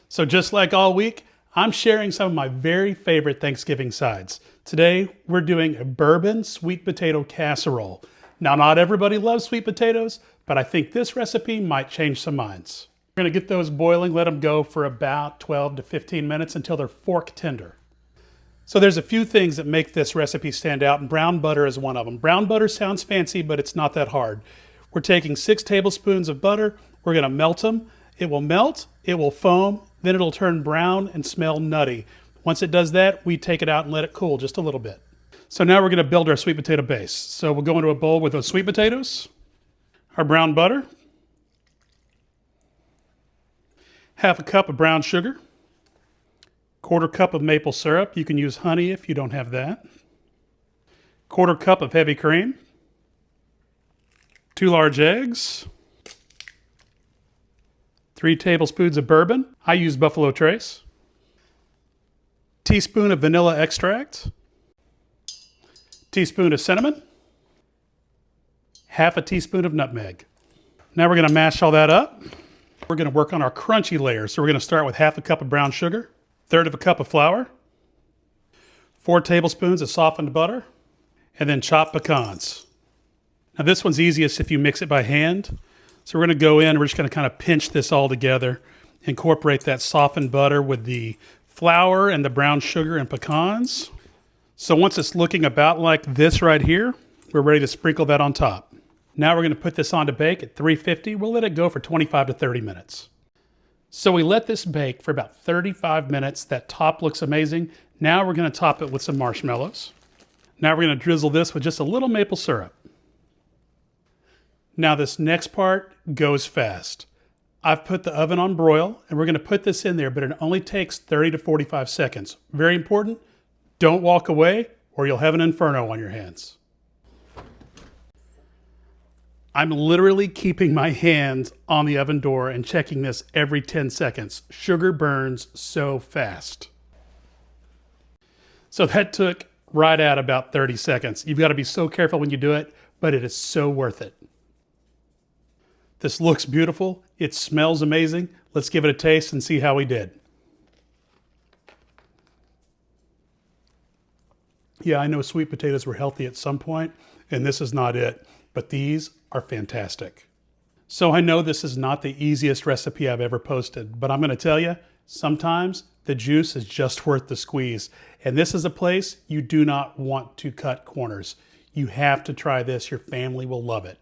So just like all week, I'm sharing some of my very favorite Thanksgiving sides. Today, we're doing a bourbon sweet potato casserole. Now, not everybody loves sweet potatoes, but I think this recipe might change some minds. We're gonna get those boiling, let them go for about 12 to 15 minutes until they're fork tender. So there's a few things that make this recipe stand out, and brown butter is one of them. Brown butter sounds fancy, but it's not that hard. We're taking 6 tablespoons of butter. We're gonna melt them. It will melt, it will foam, then it'll turn brown and smell nutty. Once it does that, we take it out and let it cool just a little bit. So now we're gonna build our sweet potato base. So we'll go into a bowl with those sweet potatoes, our brown butter, half a cup of brown sugar, 1/4 cup of maple syrup. You can use honey if you don't have that. 1/4 cup of heavy cream, 2 large eggs, 3 tablespoons of bourbon. I use Buffalo Trace. Teaspoon of vanilla extract. Teaspoon of cinnamon. Half a teaspoon of nutmeg. Now we're going to mash all that up. We're going to work on our crunchy layers. So we're going to start with half a cup of brown sugar, 1/3 of a cup of flour, 4 tablespoons of softened butter, and then chopped pecans. Now this one's easiest if you mix it by hand. So we're going to go in, we're just going to kind of pinch this all together, incorporate that softened butter with the flour and the brown sugar and pecans. So once it's looking about like this right here, we're ready to sprinkle that on top. Now we're going to put this on to bake at 350. We'll let it go for 25 to 30 minutes. So we let this bake for about 35 minutes. That top looks amazing. Now we're going to top it with some marshmallows. Now we're going to drizzle this with just a little maple syrup. Now this next part goes fast. I've put the oven on broil and we're going to put this in there, but it only takes 30 to 45 seconds. Very important, don't walk away or you'll have an inferno on your hands. I'm literally keeping my hands on the oven door and checking this every 10 seconds. Sugar burns so fast. So that took right at about 30 seconds. You've got to be so careful when you do it, but it is so worth it. This looks beautiful. It smells amazing. Let's give it a taste and see how we did. Yeah, I know sweet potatoes were healthy at some point, and this is not it, but these are fantastic. So I know this is not the easiest recipe I've ever posted, but I'm going to tell you, sometimes the juice is just worth the squeeze. And this is a place you do not want to cut corners. You have to try this. Your family will love it.